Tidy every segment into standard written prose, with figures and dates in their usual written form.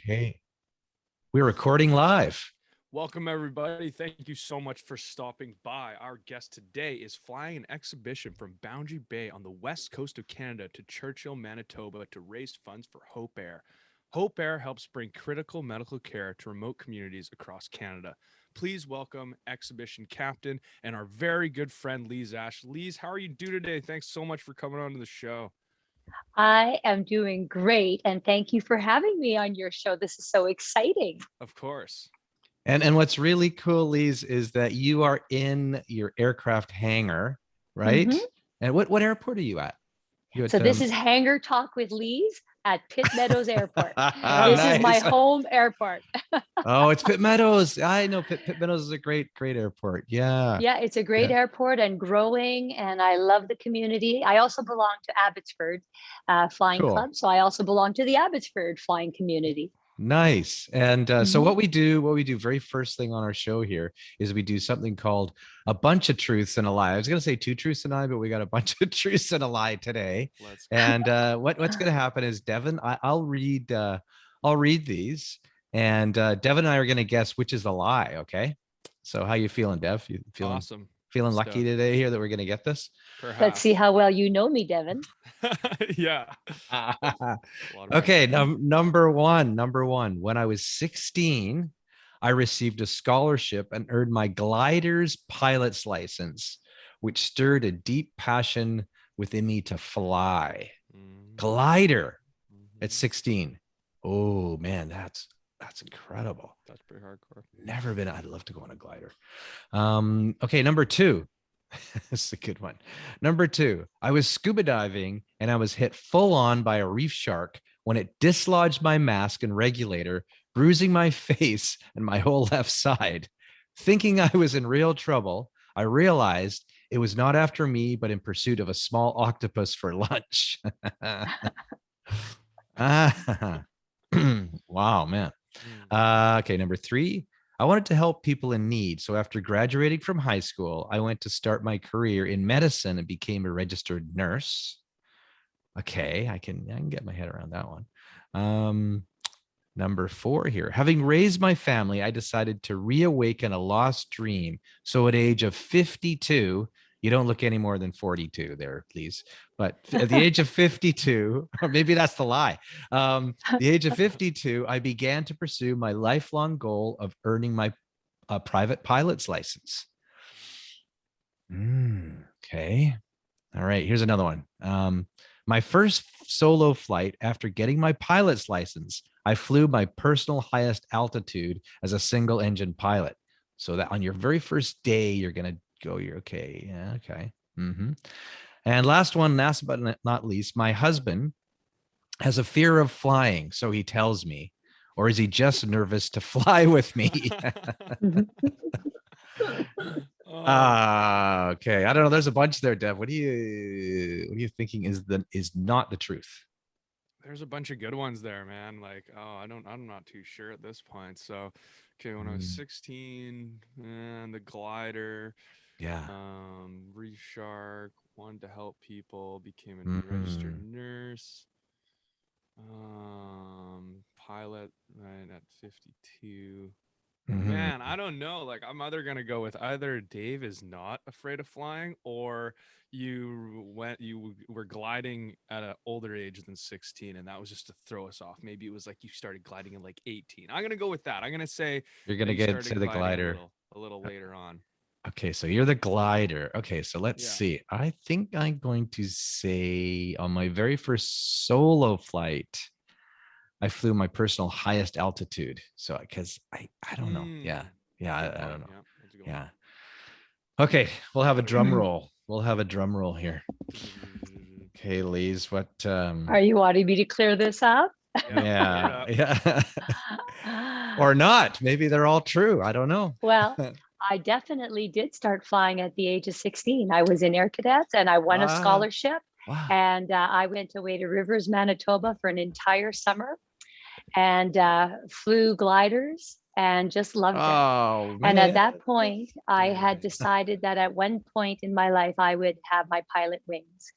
Okay. We're recording live. Welcome, everybody. Thank you so much for stopping by. Our guest today is flying an exhibition from Boundary Bay on the west coast of Canada to Churchill, Manitoba to raise funds for Hope Air. Hope Air helps bring critical medical care to remote communities across Canada. Please welcome Expedition Captain and our very good friend, Lise Ash. Lise, how are you doing today? Thanks so much for coming on to the show. I am doing great, and thank you for having me on your show. This is so exciting. Of course. And what's really cool, Lise, is that you are in your aircraft hangar, right? Mhm. And what airport are you at? So this is Hangar Talk with Lise at Pitt Meadows Airport. This is my Nice. home airport. Oh, it's Pitt Meadows. I know Pitt Meadows is a great airport. Yeah. Yeah, it's a great Yeah. airport and growing, and I love the community. I also belong to Abbotsford Flying Cool. Club, so I also belong to the Abbotsford Flying community. Nice. And so Mhm. what we do very first thing on our show here is we do something called a bunch of truths and a lie. I was going to say two truths and a lie, but we got a bunch of truths and a lie today. Let's And what's going to happen is Devin, I'll read these, and Devin and I are going to guess which is the lie. Okay. So how you feeling, Dev? You feeling awesome. feeling lucky Stoked. today here that we're going to get this? Perhaps. Let's see how well you know me, Devin. Yeah. Okay, number one. When I was 16, I received a scholarship and earned my glider's pilot's license, which stirred a deep passion within me to fly. Glider at 16. Oh man, that's incredible. That's pretty hardcore. Never been. I'd love to go on a glider. Okay, number two. This is a good one. Number two, I was scuba diving and I was hit full on by a reef shark when it dislodged my mask and regulator, bruising my face and my whole left side. Thinking I was in real trouble, I realized it was not after me, but in pursuit of a small octopus for lunch. Wow, man. Okay, number three, I wanted to help people in need. So after graduating from high school, I went to start my career in medicine and became a registered nurse. Okay, I can get my head around that one. Number four here, having raised my family, I decided to reawaken a lost dream. So at age of 52, you don't look any more than 42 there, please. But at the age of 52, or maybe that's the lie. The age of 52, I began to pursue my lifelong goal of earning my private pilot's license. Okay. All right. Here's another one. My first solo flight after getting my pilot's license, I flew my personal highest altitude as a single engine pilot. So that on your very first day, you're going to go, you're okay. Yeah. Okay. And last one, last but not least, my husband has a fear of flying. So he tells me, or is he just nervous to fly with me? Okay. I don't know. There's a bunch there, Dev. What are you thinking is not the truth? There's a bunch of good ones there, man. Like, I'm not too sure at this point. So, okay, when I was 16, and the glider, Yeah. reef shark, wanted to help people, became a registered nurse, pilot, right at 52. Man, I don't know. Like, I'm either gonna go with either Dave is not afraid of flying, or you were gliding at an older age than 16, and that was just to throw us off. Maybe it was like you started gliding in like 18. I'm gonna go with that. I'm gonna say You're gonna get to the glider a little later on. Okay, so you're the glider. Okay, so let's see. I think I'm going to say on my very first solo flight, I flew my personal highest altitude. So because I don't know. Yeah. I don't know. Yeah. Okay, we'll have a drum roll. We'll have a drum roll here. Okay, Lise, what Are you wanting me to clear this up? Yeah. Or not. Maybe they're all true. I don't know. Well, I definitely did start flying at the age of 16. I was in Air Cadets and I won a scholarship. Wow. And I went away to Rivers, Manitoba for an entire summer and flew gliders and just loved it. Oh, man. And at that point, I had decided that at one point in my life, I would have my pilot wings.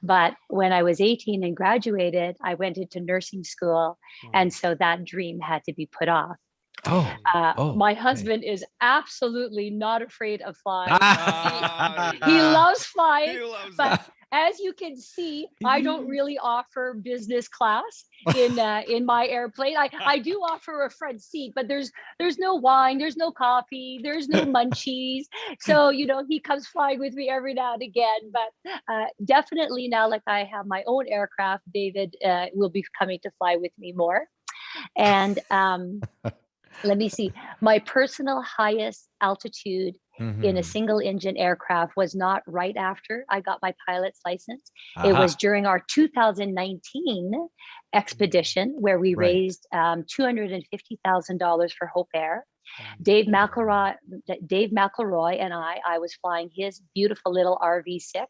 But when I was 18 and graduated, I went into nursing school. And so that dream had to be put off. My Okay. husband is absolutely not afraid of flying. Ah, He loves flying, he loves but it. as you can see, I don't really offer business class in my airplane. I do offer a front seat, but there's no wine, there's no coffee, there's no munchies. So he comes flying with me every now and again. But definitely now, like I have my own aircraft, David will be coming to fly with me more. And let me see. My personal highest altitude in a single engine aircraft was not right after I got my pilot's license. It was during our 2019 expedition where we raised $250,000 for Hope Air. Dave McElroy and I was flying his beautiful little RV6,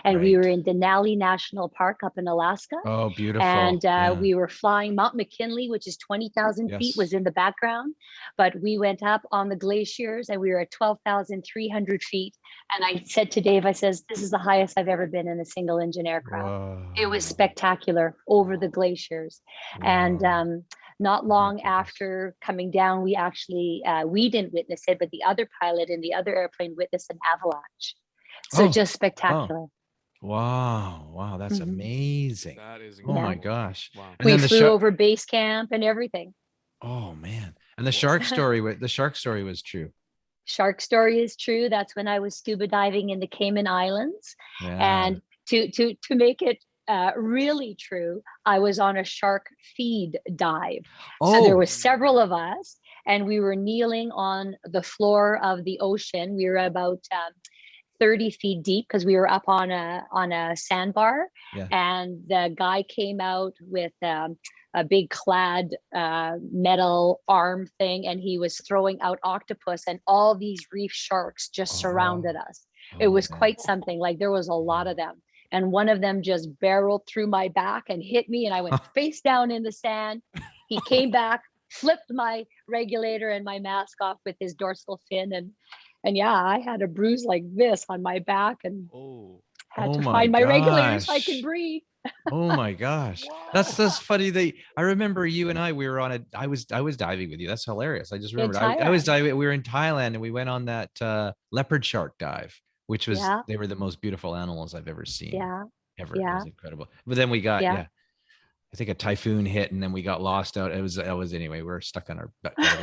and we were in Denali National Park up in Alaska. Oh, beautiful. And we were flying Mount McKinley, which is 20,000 feet, was in the background. But we went up on the glaciers and we were at 12,300 feet. And I said to Dave, I says, this is the highest I've ever been in a single engine aircraft. Whoa. It was spectacular over the glaciers. Wow. And not long after coming down, we actually, we didn't witness it, but the other pilot in the other airplane witnessed an avalanche. So just spectacular. Wow. That's amazing. That is incredible. Oh my gosh. Wow. And we flew over base camp and everything. Oh man. And the shark story, was true. Shark story is true. That's when I was scuba diving in the Cayman Islands. And to make it really true, I was on a shark feed dive. So there were several of us, and we were kneeling on the floor of the ocean. We were about 30 feet deep because we were up on a sandbar. And the guy came out with a big clad metal arm thing, and he was throwing out octopus, and all these reef sharks just surrounded us. It was quite something. Like there was a lot of them. And one of them just barreled through my back and hit me, and I went face down in the sand. He came back, flipped my regulator and my mask off with his dorsal fin, and yeah, I had a bruise like this on my back, and had to find my regulator so I could breathe. Oh my gosh. That's funny. I remember you and I were on I was diving with you. That's hilarious. I just remembered I was diving. We were in Thailand and we went on that leopard shark dive, which was they were the most beautiful animals I've ever seen. Ever. It was incredible. But then we got I think a typhoon hit and then we got lost out. It was anyway, we're stuck on our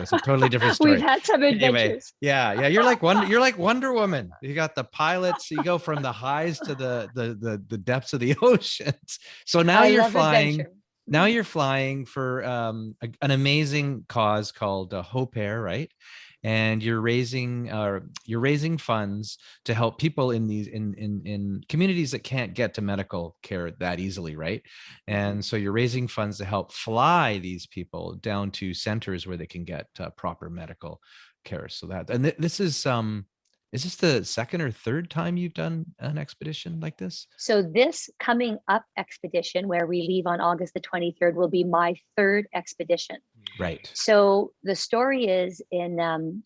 it's a totally different story. We've had some adventures. Anyway, yeah. You're like Wonder Woman. You got the pilots, you go from the highs to the depths of the oceans. So now you're flying. Adventure. Now you're flying for an amazing cause called Hope Air, right? And you're raising funds to help people in these in communities that can't get to medical care that easily, right? And so you're raising funds to help fly these people down to centers where they can get proper medical care. So this is this the second or third time you've done an expedition like this? So this coming up expedition, where we leave on August the 23rd, will be my third expedition. Right. So the story is in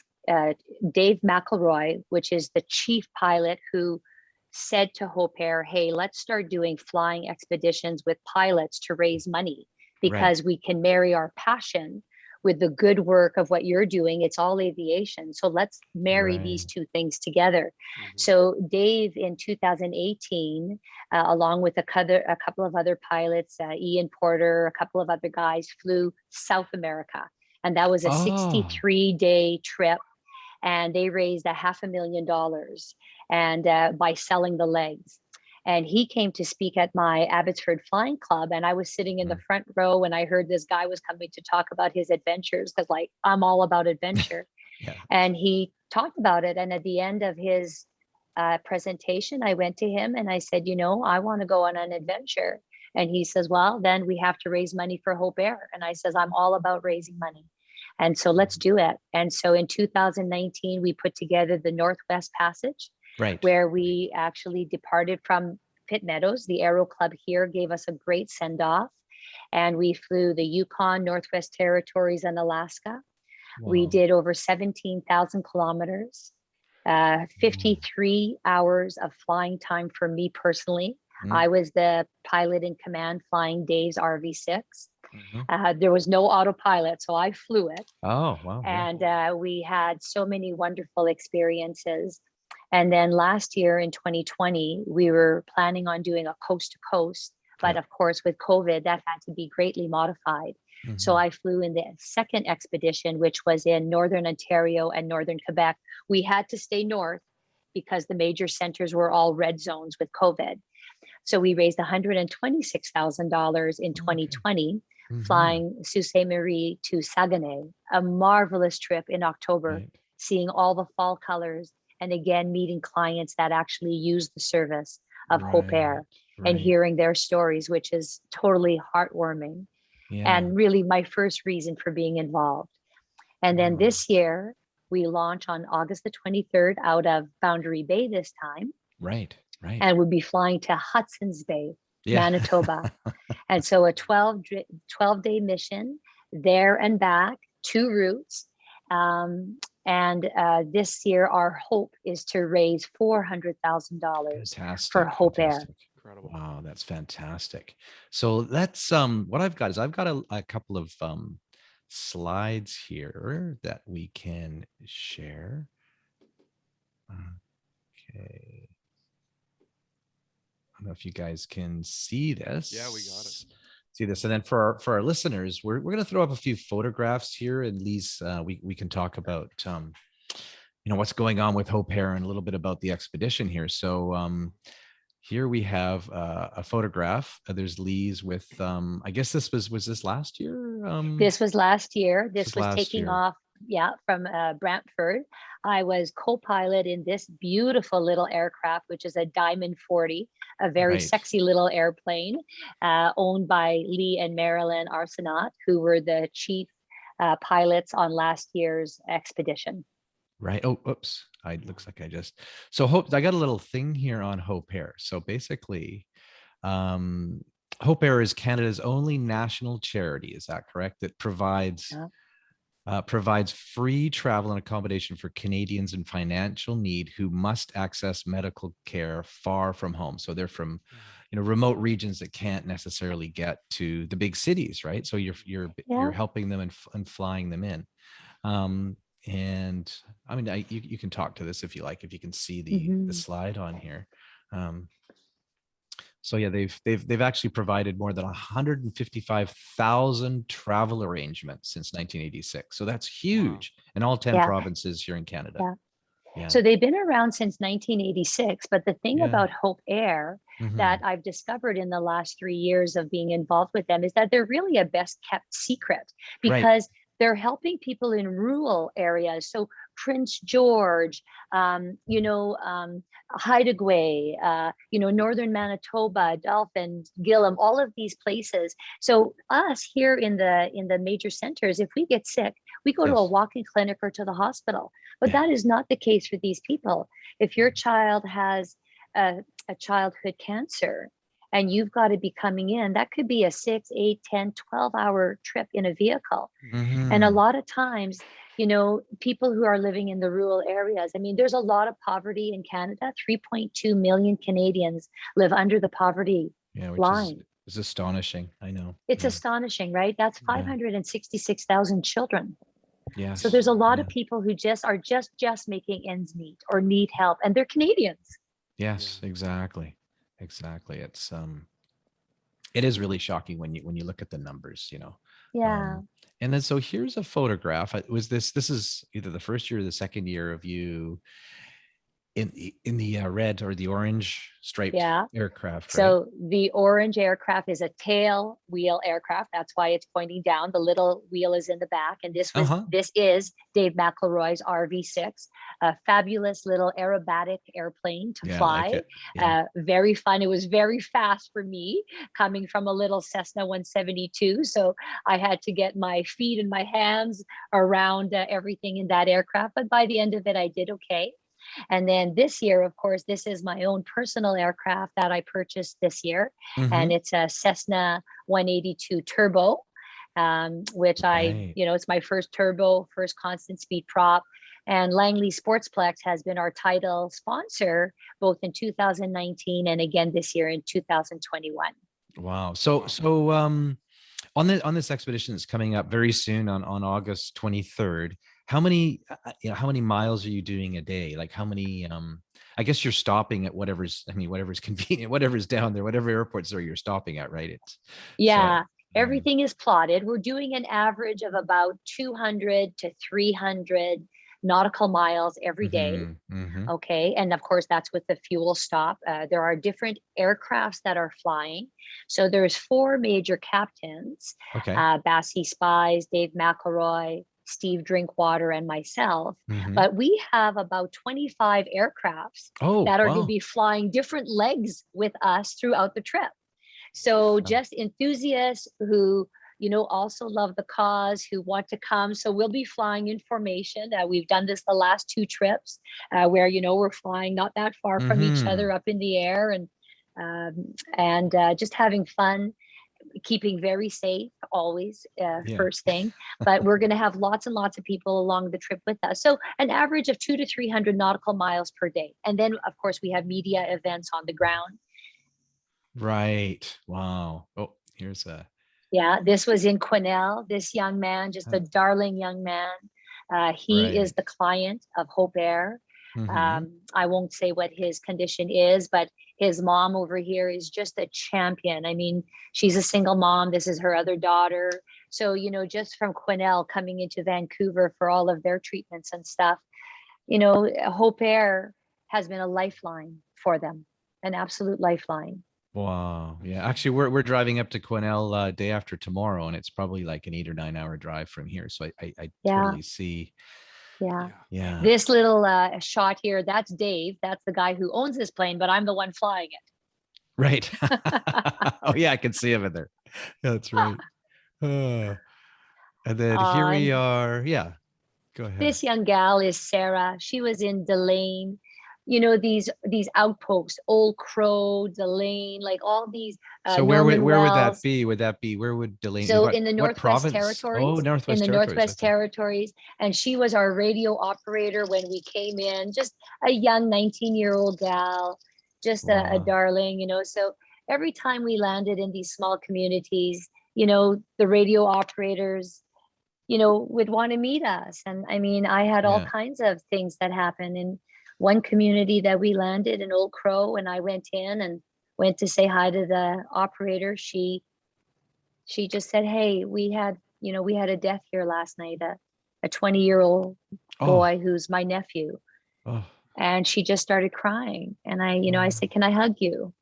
Dave McElroy, which is the chief pilot, who said to Hope Air, hey, let's start doing flying expeditions with pilots to raise money, because we can marry our passion with the good work of what you're doing. It's all aviation. So let's marry these two things together. So Dave in 2018, along with a couple of other pilots, Ian Porter, a couple of other guys, flew South America. And that was a 63-day trip. And they raised $500,000 and by selling the legs. And he came to speak at my Abbotsford Flying Club. And I was sitting in the front row when I heard this guy was coming to talk about his adventures, because like I'm all about adventure. And he talked about it. And at the end of his presentation, I went to him and I said, I want to go on an adventure. And he says, well, then we have to raise money for Hope Air. And I says, I'm all about raising money. And so let's do it. And so in 2019, we put together the Northwest Passage. Where we actually departed from Pitt Meadows. The Aero Club here gave us a great send-off. And we flew the Yukon, Northwest Territories, and Alaska. Wow. We did over 17,000 kilometers, 53 hours of flying time for me personally. I was the pilot in command flying Dave's RV6. Mhm. There was no autopilot, so I flew it. Oh, wow. Yeah. And we had so many wonderful experiences. And then last year in 2020, we were planning on doing a coast to coast, but Yeah. of course, with COVID, that had to be greatly modified. So Mhm. I flew in the second expedition, which was in Northern Ontario and Northern Quebec. We had to stay north because the major centers were all red zones with COVID. So we raised $126,000 in Okay. 2020, Mhm. flying Sault Ste. Marie to Saguenay, a marvelous trip in October, Right. seeing all the fall colors, and again, meeting clients that actually use the service of Hope Air and Right. hearing their stories, which is totally heartwarming Yeah. and really my first reason for being involved. And then Wow. this year, we launch on August the 23rd out of Boundary Bay this time, Right. Right. and we'll be flying to Hudsons Bay, Yeah. Manitoba. And so a 12-day mission there and back, 2 routes. And this year, our hope is to raise $400,000 for Fantastic. Hope Air. Fantastic. Incredible. Wow, that's fantastic. So that's what I've got is I've got a couple of slides here that we can share. Okay. I don't know if you guys can see this. Yeah, we got it. See this, and then for our listeners, we're going to throw up a few photographs here, and Lise, we can talk about what's going on with Hope Air and a little bit about the expedition here. So here we have a photograph. There's Lise with I guess this was this last year? This was last year. This This was was last taking year. off, from Brantford. I was co-pilot in this beautiful little aircraft, which is a Diamond 40, a very Right. sexy little airplane, owned by Lee and Marilyn Arsenault, who were the chief pilots on last year's expedition. Right. Oh, oops. Looks like I just Hope. I got a little thing here on Hope Air. So basically, Hope Air is Canada's only national charity. Is that correct? That provides Yeah. provides free travel and accommodation for Canadians in financial need who must access medical care far from home. So they're from, remote regions that can't necessarily get to the big cities, right? So you're Yeah. helping them and flying them in. And I mean, you can talk to this if you like, if you can see the slide on here. So yeah, they've actually provided more than 155,000 travel arrangements since 1986. So that's huge in all 10 Yeah. provinces here in Canada. Yeah. Yeah. So they've been around since 1986. But the thing Yeah. about Hope Air Mhm. that I've discovered in the last 3 years of being involved with them is that they're really a best kept secret, Right. because they're helping people in rural areas. So Prince George, Hideaway, Northern Manitoba, Dauphin, Gillam, all of these places. So us here in the major centers, if we get sick, we go to a Yes. walk-in clinic or to the hospital. But Yeah. that is not the case for these people. If your child has a childhood cancer and you've got to be coming in, that could be a 6, 8, 10, 12-hour trip in a vehicle. And a Mhm. lot of times, people who are living in the rural areas, I mean, there's a lot of poverty in Canada. 3.2 million Canadians live under the poverty Yeah, which line. is astonishing. I know. It's Yeah. astonishing, right? That's Yeah. 566,000 children. Yes. So there's a lot Yeah. of people who are just making ends meet or need help, and they're Canadians. Yes, exactly. Exactly. It is really shocking when you look at the numbers, Yeah. And then so here's a photograph. This is either the first year or the second year of you in the red or the orange striped Yeah. aircraft, right? So the orange aircraft is a tail wheel aircraft. That's why it's pointing down. The little wheel is in the back. And this is Dave McElroy's RV6, a fabulous little aerobatic airplane to Yeah, I fly. like it. Yeah. Very fun. It was very fast for me coming from a little Cessna 172. So I had to get my feet and my hands around everything in that aircraft. But by the end of it, I did okay. And then this year, of course, this is my own personal aircraft that I purchased this year. Mhm. And it's a Cessna 182 Turbo, which Right. it's my first turbo, first constant speed prop. And Langley Sportsplex has been our title sponsor both in 2019 and again this year in 2021. Wow. So on this expedition that's coming up very soon on August 23rd, how many miles are you doing a day? Like how many I guess you're stopping at whatever's convenient, whatever's down there, whatever airports are you're stopping at, right? Yeah. Everything is plotted. We're doing an average of about 200 to 300 nautical miles every day. Okay. And of course, that's with the fuel stop. There are different aircrafts that are flying. So there's 4 major captains, Okay. Bassie Spies, Dave McElroy, Steve Drinkwater, and myself. But we have about 25 aircrafts that are going to be flying different legs with us throughout the trip. So just enthusiasts who, also love the cause, who want to come. So we'll be flying in formation. We've done this the last 2 trips where, we're flying not that far from each other up in the air and just having fun, keeping very safe always, first thing. But we're going to have lots and lots of people along the trip with us. So an average of 200 to 300 nautical miles per day. And then, of course, we have media events on the ground. Right. Wow. Oh, here's a. Yeah, this was in Quesnel. This young man, just a darling young man. He is the client of Hope Air. I won't say what his condition is, but his mom over here is just a champion. I mean, she's a single mom. This is her other daughter. So, just from Quesnel coming into Vancouver for all of their treatments and stuff, Hope Air has been a lifeline for them, an absolute lifeline. Wow. Yeah. Actually, we're driving up to Quesnel day after tomorrow, and it's probably like an 8 or 9 hour drive from here. So I totally see. Yeah. This little shot here, that's Dave. That's the guy who owns this plane, but I'm the one flying it. Right. Oh yeah, I can see him in there. That's right. And then here we are. Yeah. Go ahead. This young gal is Sarah. She was in Delane. These outposts, Old Crow, Delane, like all these. So where would that be? Where would Delane? So in the Northwest Territories. Oh, Northwest in the Territories. Northwest Territories, and she was our radio operator when we came in. Just a young 19-year-old gal, just a darling. So every time we landed in these small communities, the radio operators, would want to meet us. And I mean, I had all kinds of things that happened in one community that we landed in Old Crow, and I went in and went to say hi to the operator. She just said, "Hey, we had a death here last night, a 20-year-old boy who's my nephew." And she just started crying. And I said, "Can I hug you?"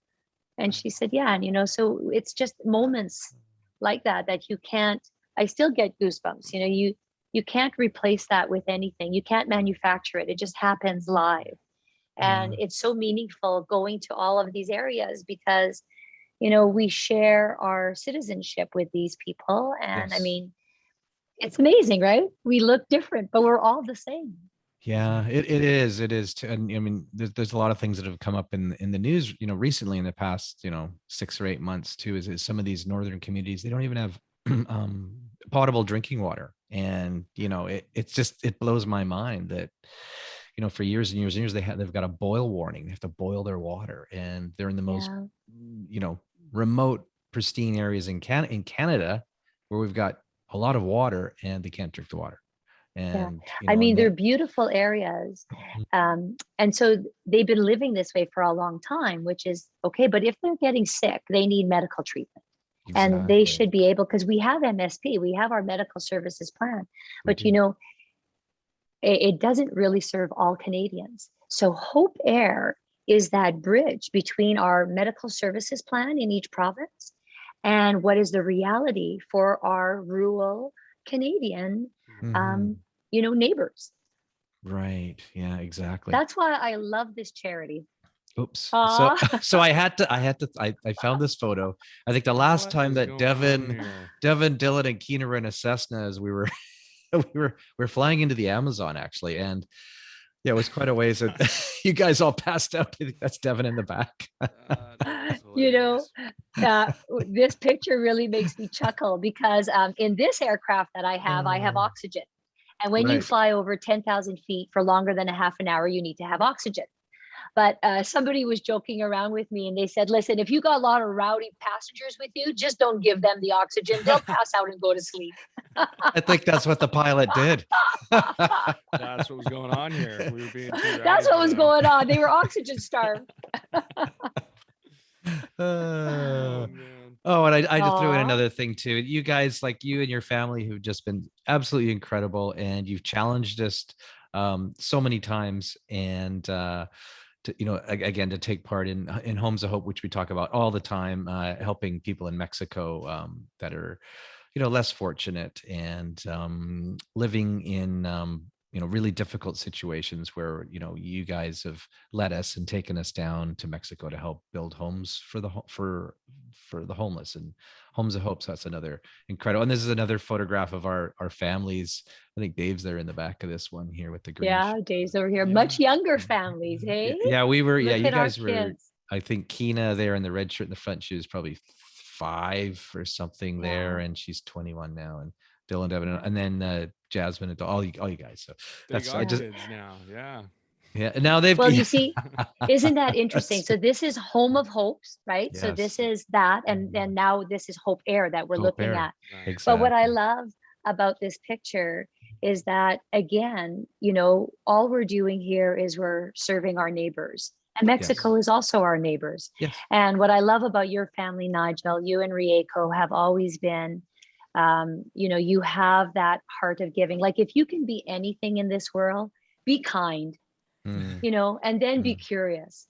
And she said, "Yeah." And, so it's just moments like that you can't, I still get goosebumps. You can't replace that with anything. You can't manufacture it. It just happens live. And it's so meaningful going to all of these areas because, we share our citizenship with these people. And I mean, it's amazing, right? We look different, but we're all the same. Yeah, it is. It is. And I mean, there's a lot of things that have come up in the news, recently in the past, 6 or 8 months too, is some of these northern communities, they don't even have potable drinking water. And, it blows my mind that, for years and years and years, they've got a boil warning. They have to boil their water, and they're in the most, remote, pristine areas in Canada where we've got a lot of water and they can't drink the water. And I mean, they're beautiful areas. And so they've been living this way for a long time, which is okay. But if they're getting sick, they need medical treatment. Exactly. And they should be able, because we have MSP, we have our medical services plan, but it doesn't really serve all Canadians. So Hope Air is that bridge between our medical services plan in each province and what is the reality for our rural Canadian, neighbors. Right. Yeah, exactly. That's why I love this charity. Oops. So I found this photo. I think the last time that Devin, Dylan, and Keena were in a Cessna, as we were flying into the Amazon actually, and it was quite a ways that you guys all passed out. I think that's Devin in the back. This picture really makes me chuckle because in this aircraft that I have oxygen. And when you Right. fly over 10,000 feet for longer than a half an hour, you need to have oxygen. But somebody was joking around with me and they said, listen, if you got a lot of rowdy passengers with you, just don't give them the oxygen. They'll pass out and go to sleep. I think that's what the pilot did. That's what was going on here. We were being too rowdy That's what for was them. going on. They were oxygen starved. Oh, Uh, man. oh, and I just threw in Aw. another thing too. You guys, like you and your family, who've just been absolutely incredible, and you've challenged us so many times, and to, again, to take part in Homes of Hope, which we talk about all the time, helping people in Mexico that are less fortunate, and living in really difficult situations, where you guys have led us and taken us down to Mexico to help build homes for the homeless, and Homes of Hope. So that's another incredible. And this is another photograph of our families. I think Dave's there in the back of this one here with the green. Yeah, Dave's over here. Yeah. Much younger families, hey? Yeah, we were. Yeah, Look you at our guys were. kids. I think Kina there in the red shirt in the front, she was probably 5 or something there, Yeah. and she's 21 now. And Dylan, Devin, and then Jasmine, and all you guys. So They that's I got just kids now. Yeah. yeah. And now they've Well, you see, isn't that interesting? Yes. So this is Home of Hopes, right? So this Yes. is that, and now this is Hope Air that we're Hope looking Air. at. Right. But what I Exactly. love about this picture is that, again, all we're doing here is we're serving our neighbors. And Mexico is also our neighbors. Yes. And what I love about your family, Nigel, you and Reaco have always been, you have that heart of giving. Like, if you can be anything in this world, be kind, Mm, and then be mm, curious.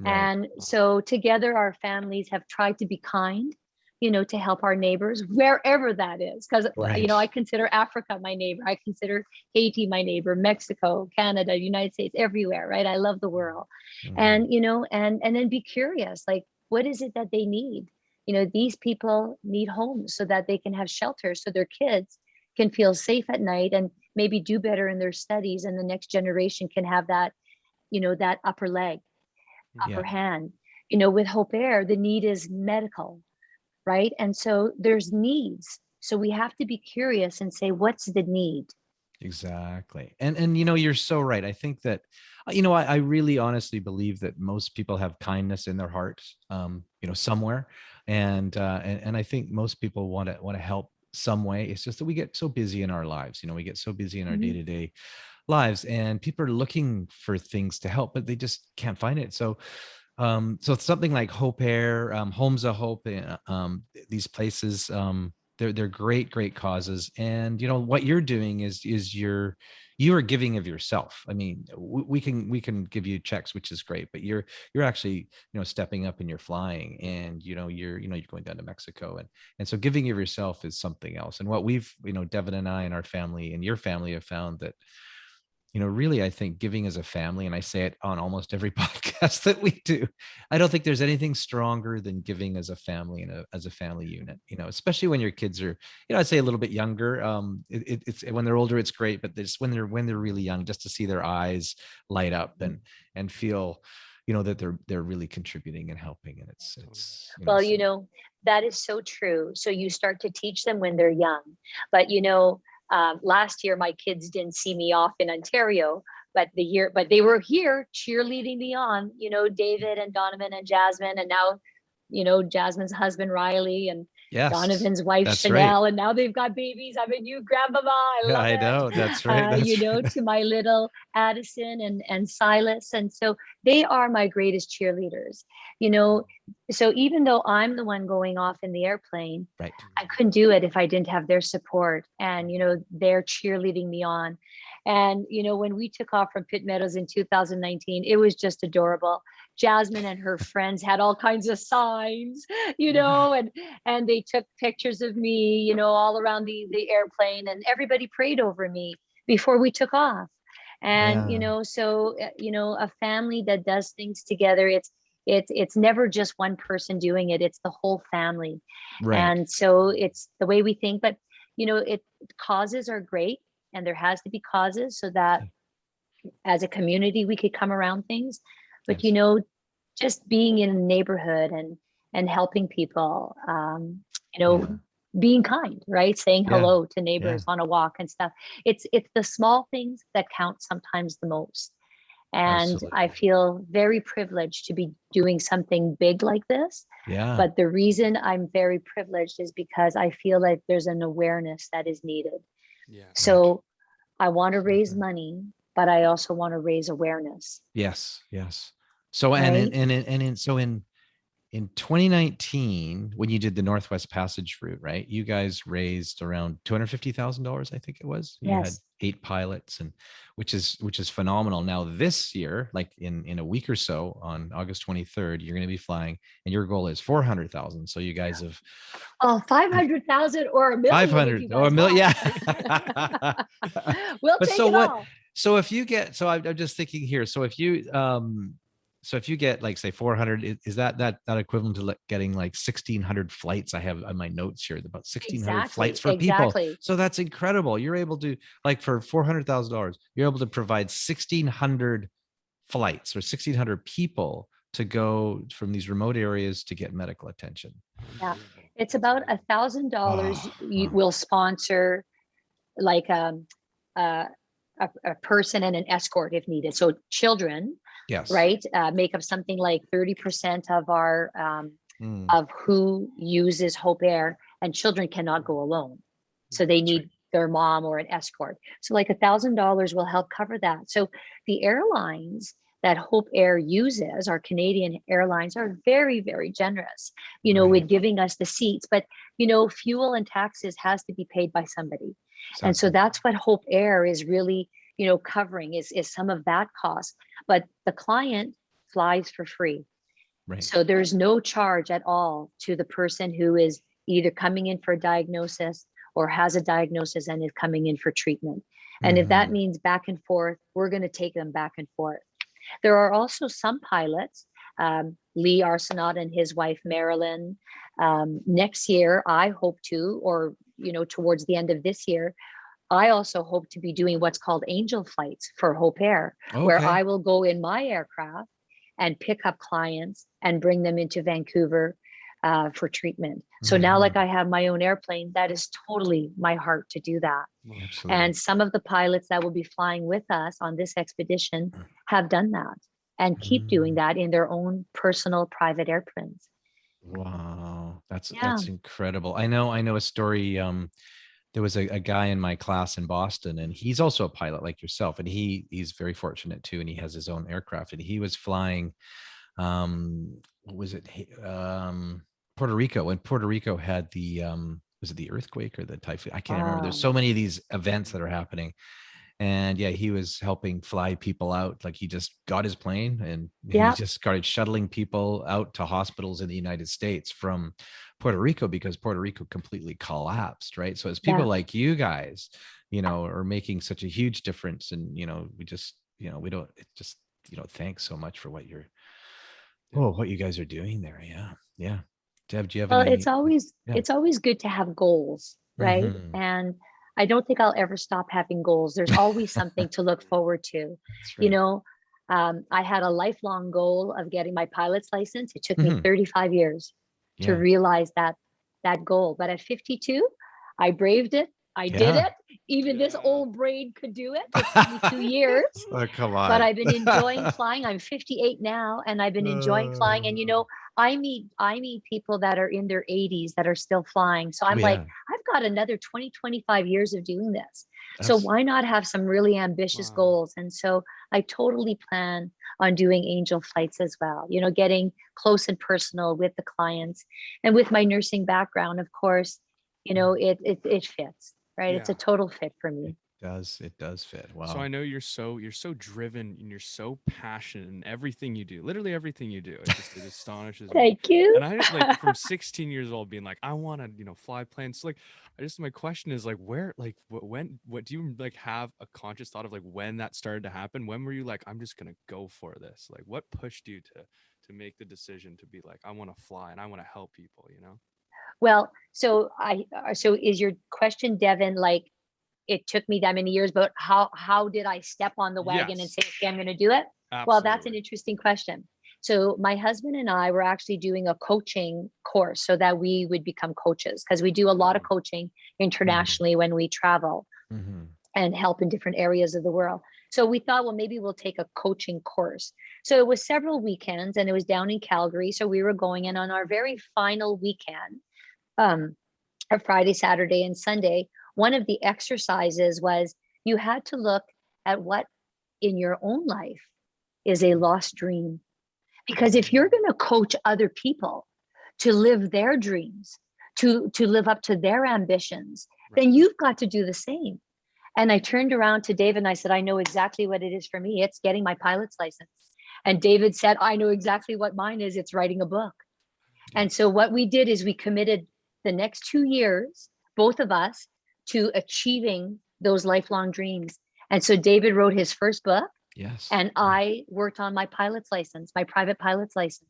right. And so together, our families have tried to be kind, to help our neighbors wherever that is. Because, Right. I consider Africa my neighbor. I consider Haiti my neighbor, Mexico, Canada, United States, everywhere, right? I love the world. Mhm. And, and then be curious, like, what is it that they need? These people need homes so that they can have shelter, so their kids can feel safe at night and maybe do better in their studies. And the next generation can have that, that upper leg, Yeah. upper hand. With Hope Air, the need is medical, right? And so there's needs. So we have to be curious and say, what's the need? Exactly. And you're so right. I think that I really honestly believe that most people have kindness in their hearts, somewhere. And I think most people want to help some way. It's just that we get so busy in our lives. We get so busy in our Mhm. day-to-day lives, and people are looking for things to help, but they just can't find it. So something like Hope Air, Homes of Hope, these places, they're great causes. And what you're doing is you are giving of yourself. I mean, we can give you checks, which is great, but you're actually stepping up, and you're flying, and you're going down to Mexico, and so giving of yourself is something else. And what we've Devin and I and our family and your family have found that really, I think giving as a family, and I say it on almost every podcast that we do, I don't think there's anything stronger than giving as a family and as a family unit, especially when your kids are, I'd say a little bit younger. It's when they're older, it's great, but just when they're really young, just to see their eyes light up and feel, that they're really contributing and helping. And it's Well, so. that is so true. So you start to teach them when they're young. But, last year, my kids didn't see me off in Ontario, but they were here cheerleading me on, David and Donovan and Jasmine, and now, Jasmine's husband, Riley, and Yes, Donovan's wife, that's right. Chanel, and now they've got babies. I'm a new grandmama. I Yeah, love I know. it. That's right. That's right. To my little Addison and Silas. And so they are my greatest cheerleaders, you know. So even though I'm the one going off in the airplane, Right. I couldn't do it if I didn't have their support and, they're cheerleading me on. And, when we took off from Pitt Meadows in 2019, it was just adorable. Jasmine and her friends had all kinds of signs, and they took pictures of me, all around the airplane, and everybody prayed over me before we took off. And, Yeah. so, a family that does things together, it's never just one person doing it. It's the whole family. Right. And so it's the way we think, but, causes are great, and there has to be causes so that as a community, we could come around things. But, Yes. just being in a neighborhood and helping people, Yeah. being kind, right? Saying Yeah. hello to neighbors on a walk and stuff. It's the small things that count sometimes the most. And I Absolutely. feel very privileged to be doing something big like this. Yeah. But the reason I'm very privileged is because I feel like there's an awareness that is needed. Yeah. So I want to raise Mhm. money, but I also want to raise awareness, Yes. Yes. So right? in 2019, when you did the Northwest Passage route, right? You guys raised around $250,000, I think it was. You had Yes. 8 pilots, and which is phenomenal. Now this year, like in a week or so, on August 23rd, you're going to be flying, and your goal is 400,000. So you guys have Oh, 500,000 or a million if you 500 or a guys million. want. Yeah. We'll But take so it what? all. So if you get, so I'm just thinking here. So if you get like say 400, is that equivalent to getting like 1,600 flights? I have on my notes here about 1,600 flights Exactly. for people. Exactly. So that's incredible. You're able to, like, for $400,000, you're able to provide 1,600 flights or 1,600 people to go from these remote areas to get medical attention. Yeah. Unbelievable. It's That's about amazing. $1,000 you Oh, will sponsor like a, a person and an escort if needed. So children, yes. right, make up something like 30% of our Mm, of who uses Hope Air, and children cannot go alone. So they That's right. need their mom or an escort. So like $1,000 will help cover that. So the airlines that Hope Air uses, our Canadian airlines, are very, very generous, right. with giving us the seats. But, fuel and taxes has to be paid by somebody. And so Exactly. that's what Hope Air is really, covering is some of that cost. But the client flies for free. Right. So there's no charge at all to the person who is either coming in for a diagnosis or has a diagnosis and is coming in for treatment. And if that Mhm. means back and forth, we're going to take them back and forth. There are also some pilots, Lee Arsenault and his wife, Marilyn. Next year, I hope to, or, towards the end of this year, I also hope to be doing what's called angel flights for Hope Air, where Okay. I will go in my aircraft and pick up clients and bring them into Vancouver for treatment. So now, like, Mhm. I have my own airplane, that is totally my heart to do that. Well, Absolutely. And some of the pilots that will be flying with us on this expedition have done that and keep doing Mm. that in their own personal private airplanes. Wow. Yeah. That's incredible. I know a story. There was a guy in my class in Boston, and he's also a pilot like yourself, and he's very fortunate too, and he has his own aircraft, and he was flying what was it? Puerto Rico, when Puerto Rico had the was it the earthquake or the typhoon? I can't remember. There's so many of these events that are happening. And yeah, he was helping fly people out. Like, he just got his plane and he Yeah. just started shuttling people out to hospitals in the United States from Puerto Rico, because Puerto Rico completely collapsed, right? So it's people Yeah. like you guys, are making such a huge difference. And, we just, we don't, it just, thanks so much for Yeah. what you guys are doing there. Yeah. Yeah. Deb, do you have Well, any? Yeah. it's always good to have goals, right? Hmm. And I don't think I'll ever stop having goals. There's always something to look forward to. That's You right. know, I had a lifelong goal of getting my pilot's license. It took me Hmm. 35 years to Yeah. realize that goal. But at 52, I braved it. I did Yeah. it. Even this Yeah. old brain could do it. It took me 2 years, Oh, come but on. I've been enjoying flying. I'm 58 now, and I've been enjoying flying. And I meet people that are in their 80s that are still flying. So Oh, I'm like, yeah. I've got another 20, 25 years of doing this. So That's why not have some really ambitious Wow. goals? And so I totally plan on doing angel flights as well, getting close and personal with the clients. And with my nursing background, of course, it fits, right? It's Yeah. a total fit for me. it does fit. So I Wow. know you're so driven and you're so passionate in everything you do. Literally everything you do. It astonishes me. Thank you. And I like from 16 years old being like, I want to, fly planes. So like my question is like where like what do you like have a conscious thought of like when that started to happen? When were you like, I'm just gonna go for this? Like what pushed you to make the decision to be like, I want to fly and I want to help people, Well, so is your question, Devin, like it took me that many years, but how did I step on the wagon and Yes, say, okay, I'm going to do it? Well, that's an absolutely. interesting question. So my husband and I were actually doing a coaching course so that we would become coaches, because we do a lot of coaching internationally when we travel and help in different areas of the world. So we thought, well, maybe we'll take a coaching course. So it was several weekends, and it was down in Calgary. So we were going in on our very final weekend, a Friday, Saturday, and Sunday. One of the exercises was you had to look at what in your own life is a lost dream. Because if you're going to coach other people to live their dreams, to live up to their ambitions, then you've got to do the same. And I turned around to David and I said, I know exactly what it is for me. It's getting my pilot's license. And David said, I know exactly what mine is. It's writing a book. And so what we did is we committed the next 2 years, both of us, to achieving those lifelong dreams. And so David wrote his first book. Yes. And I worked on my pilot's license, my private pilot's license.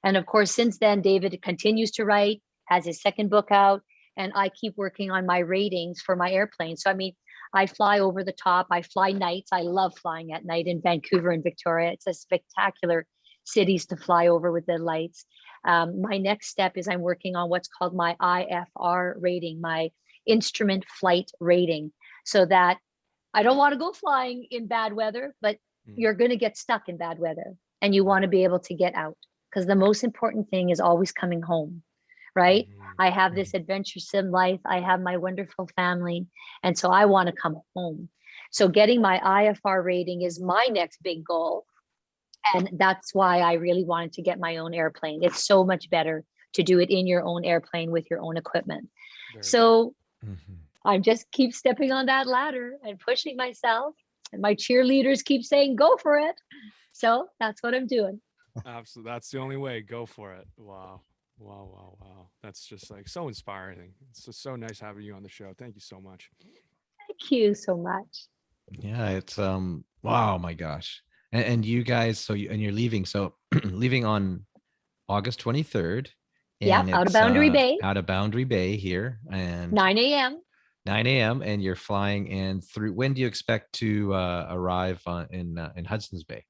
And of course, since then, David continues to write, has his second book out, and I keep working on my ratings for my airplane. So, I mean, I fly over the top. I fly nights. I love flying at night in Vancouver and Victoria. It's a spectacular cities to fly over with the lights. My next step is I'm working on what's called my IFR rating, my instrument flight rating, so that I don't want to go flying in bad weather, but you're going to get stuck in bad weather and you want to be able to get out, because the most important thing is always coming home, right? I have this adventuresome life. I have my wonderful family. And so I want to come home. So getting my IFR rating is my next big goal. And that's why I really wanted to get my own airplane. It's so much better to do it in your own airplane with your own equipment. So I just keep stepping on that ladder and pushing myself. And my cheerleaders keep saying, go for it. So that's what I'm doing. Absolutely. That's the only way. Go for it. Wow. That's just like so inspiring. It's just so nice having you on the show. Thank you so much. Thank you so much. Yeah, it's wow, my gosh. And you guys, so you're leaving. So leaving on August 23rd. Yeah, out of Boundary Bay. Out of Boundary Bay here. And 9 a.m. 9 a.m. and you're flying in through. When do you expect to arrive in Hudsons Bay?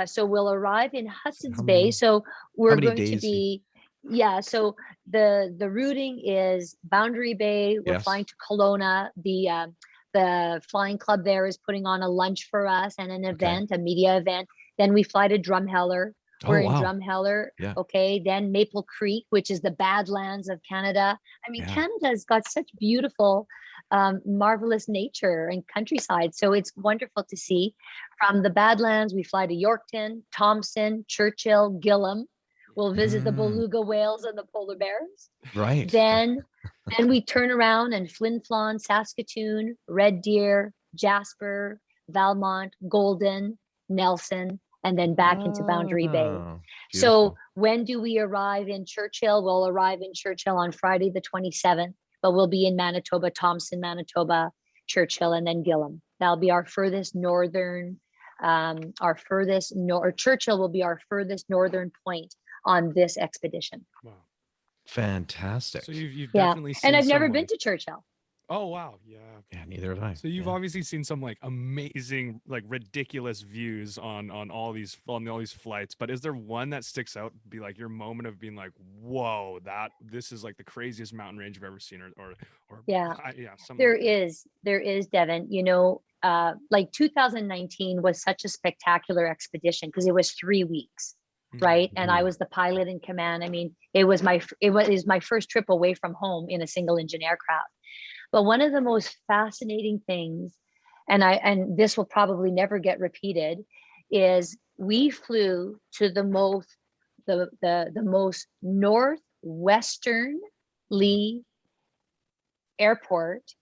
So we'll arrive in Hudsons Bay. So we're going to be, so the routing is Boundary Bay. We're flying to Kelowna. The flying club there is putting on a lunch for us and an event, a media event. Then we fly to Drumheller. We're in Drumheller. Okay. Then Maple Creek, which is the Badlands of Canada. I mean, Canada's got such beautiful, marvelous nature and countryside. So it's wonderful to see. From the Badlands, we fly to Yorkton, Thompson, Churchill, Gillam. We'll visit the beluga whales and the polar bears. Right. Then we turn around and Flin Flon, Saskatoon, Red Deer, Jasper, Valmont, Golden, Nelson, and then back into Boundary Bay. Beautiful. So when do we arrive in Churchill? We'll arrive in Churchill on Friday, the 27th, but we'll be in Manitoba, Thompson, Manitoba, Churchill, and then Gillam. That'll be our furthest northern, Churchill will be our furthest northern point on this expedition. Wow. Fantastic. So you've definitely seen and I've never been to Churchill. Oh, wow. Yeah. Yeah, neither have I. So you've obviously seen some like amazing, like ridiculous views on all these flights, but is there one that sticks out, be like your moment of being like, whoa, this is like the craziest mountain range I've ever seen, or There is, Devin, like 2019 was such a spectacular expedition because it was 3 weeks. Right. And I was the pilot in command. I mean, it was my first trip away from home in a single engine aircraft. But one of the most fascinating things, and this will probably never get repeated, is we flew to the most northwesternly airport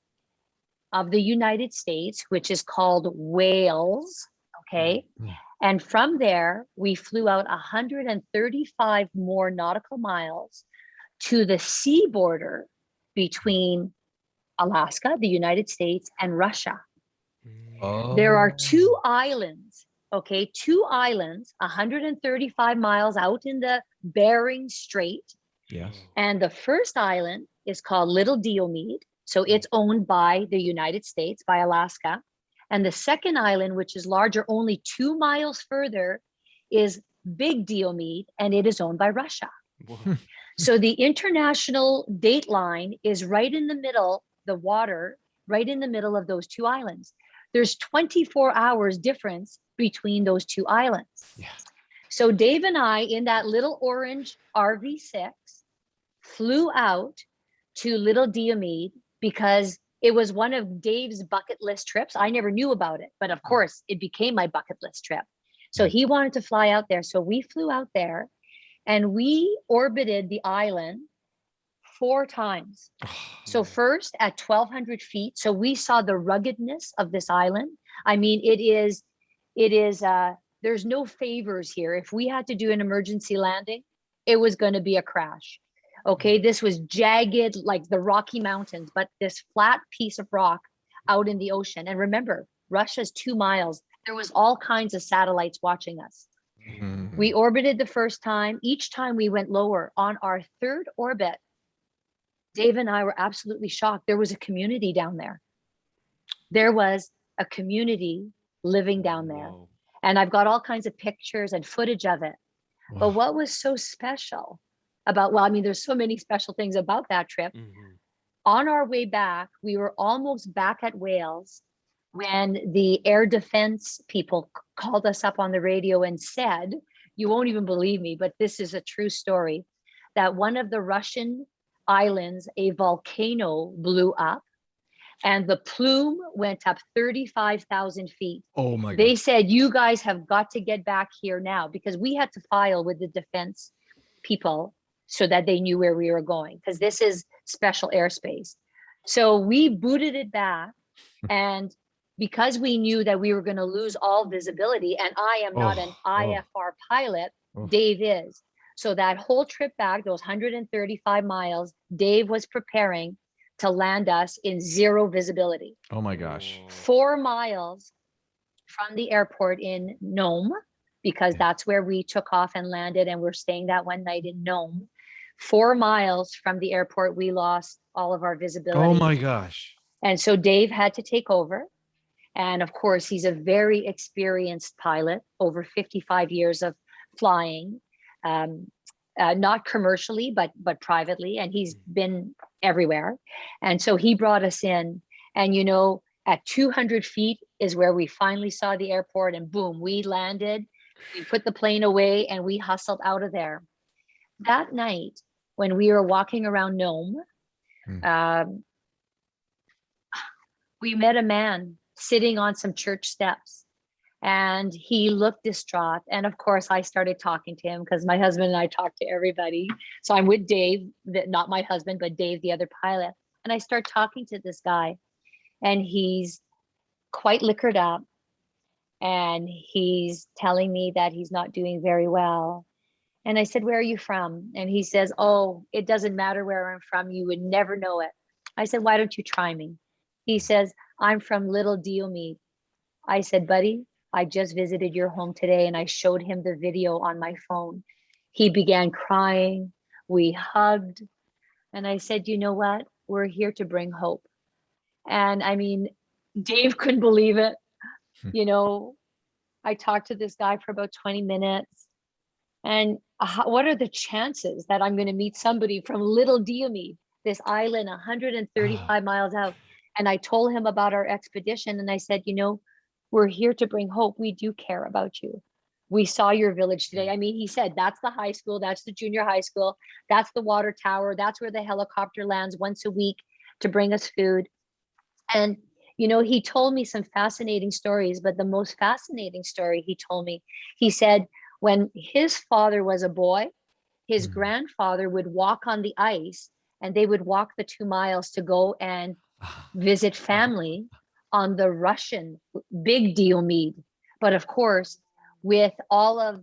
of the United States, which is called Wales. Okay. And from there, we flew out 135 more nautical miles to the sea border between Alaska, the United States, and Russia. There are two islands, 135 miles out in the Bering Strait. Yes. And the first island is called Little Diomede. So it's owned by the United States, by Alaska. And the second island, which is larger, only 2 miles further, is Big Deal Mead, and it is owned by Russia. Whoa. So the international date line is right in the middle, the water, right in the middle of those two islands. There's 24 hours difference between those two islands. Yeah. So Dave and I, in that little orange RV6, flew out to Little Diomede because it was one of Dave's bucket list trips. I never knew about it, but of course it became my bucket list trip. So he wanted to fly out there. So we flew out there and we orbited the island 4 times. So first at 1,200 feet. So we saw the ruggedness of this island. I mean, it is, there's no favors here. If we had to do an emergency landing, it was going to be a crash. Okay, this was jagged like the Rocky Mountains, but this flat piece of rock out in the ocean. And remember, Russia's 2 miles. There was all kinds of satellites watching us. We orbited the first time. Each time we went lower. On our 3rd orbit, Dave and I were absolutely shocked. There was a community down there. There was a community living down there. Whoa. And I've got all kinds of pictures and footage of it. But what was so special about, well, I mean, there's so many special things about that trip. On our way back, we were almost back at Wales when the air defense people called us up on the radio and said, you won't even believe me, but this is a true story, that one of the Russian islands, a volcano blew up and the plume went up 35,000 feet. Oh my God. They said, you guys have got to get back here now, because we had to file with the defense people so that they knew where we were going, because this is special airspace. So we booted it back, and because we knew that we were going to lose all visibility, and I am not an IFR pilot, Dave is. So that whole trip back, those 135 miles, Dave was preparing to land us in 0 visibility. Oh my gosh. 4 miles from the airport in Nome, because that's where we took off and landed, and we're staying that one night in Nome. 4 miles from the airport, we lost all of our visibility. Oh my gosh. And so Dave had to take over. And of course, he's a very experienced pilot, over 55 years of flying, not commercially, but privately. And he's been everywhere. And so he brought us in, and, you know, at 200 feet is where we finally saw the airport, and boom, we landed, we put the plane away, and we hustled out of there. That night, when we were walking around Nome, we met a man sitting on some church steps, and he looked distraught. And of course, I started talking to him, because my husband and I talk to everybody. So I'm with Dave, not my husband, but Dave, the other pilot. And I start talking to this guy, and he's quite liquored up, and he's telling me that he's not doing very well. And I said, where are you from? And he says, oh, it doesn't matter where I'm from. You would never know it. I said, why don't you try me? He says, I'm from Little Diomede. I said, buddy, I just visited your home today, and I showed him the video on my phone. He began crying. We hugged. And I said, you know what? We're here to bring hope. And I mean, Dave couldn't believe it. You know, I talked to this guy for about 20 minutes. And what are the chances that I'm going to meet somebody from Little Diomede, this island 135 miles out? And I told him about our expedition, and I said, you know, we're here to bring hope. We do care about you. We saw your village today. I mean, he said, that's the high school, that's the junior high school, that's the water tower, that's where the helicopter lands once a week to bring us food. And, you know, he told me some fascinating stories, but the most fascinating story he told me, he said, when his father was a boy, his grandfather would walk on the ice, and they would walk the 2 miles to go and visit family on the Russian Big Diomede. But of course, with all of,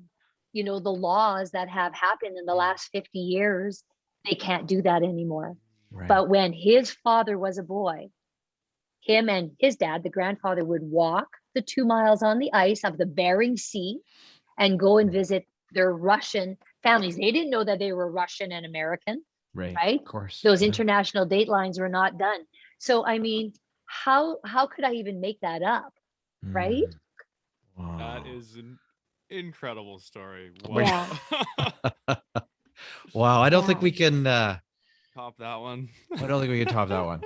you know, the laws that have happened in the last 50 years, they can't do that anymore. Right. But when his father was a boy, him and his dad, the grandfather, would walk the 2 miles on the ice of the Bering Sea and go and visit their Russian families. They didn't know that they were Russian and American, right? Of course. Those international date lines were not done. So, I mean, how could I even make that up, right? Wow. That is Incredible story. Yeah. Wow. Wow, I don't think Yeah. we can. Top that one. I don't think we can top that one.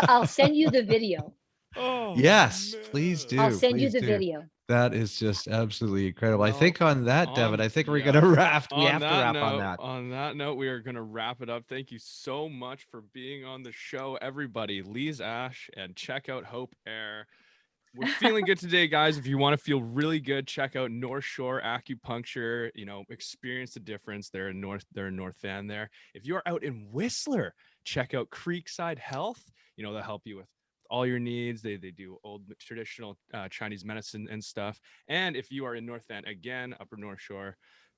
I'll send you the video. Oh, Yes, please man. I'll do. send you Please the do. video. That is just absolutely incredible. I Well, think on that, Devin, I think we're yeah. gonna wrap. We On have to that wrap on note, that. on that note, we are going to wrap it up. Thank you so much for being on the show, everybody. Lise Ash, and check out Hope Air. We're feeling good today, guys. If you want to feel really good, check out North Shore Acupuncture. You know, experience the difference. They're in North Van there. If you're out in Whistler, check out Creekside Health. You know, they'll help you with all your needs. They do old traditional Chinese medicine and stuff. And if you are in North Van, again, Upper North Shore,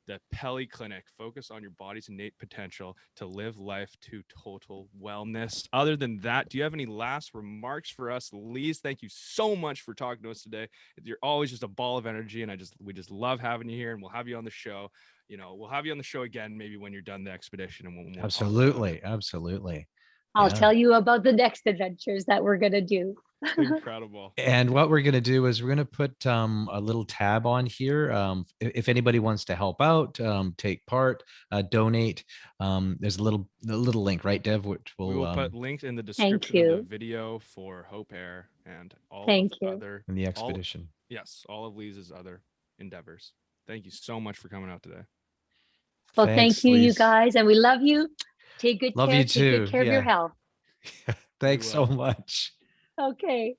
the Pelly Clinic. Focus on your body's innate potential to live life to total wellness. Other than that, do you have any last remarks for us, Lise? Thank you so much for talking to us today. You're always just a ball of energy, and we just love having you here, and we'll have you on the show. You know, we'll have you on the show again, maybe when you're done the expedition, and we'll talk about Absolutely, it. absolutely. I'll Yeah. tell you about the next adventures that we're gonna do. Incredible. And what we're going to do is we're going to put a little tab on here. If anybody wants to help out, take part, donate, there's a little link, right, Dev? Which We will put links in the Thank description of the you. video for Hope Air and all Thank of you. other in the expedition. all of Lisa's other endeavors. Thank you so much for coming out today. Well, Thanks, thank you, you Lise. guys, and we love you. Take good Love care. you Take too. good care of your Yeah. health. Thanks so will. much. Okay.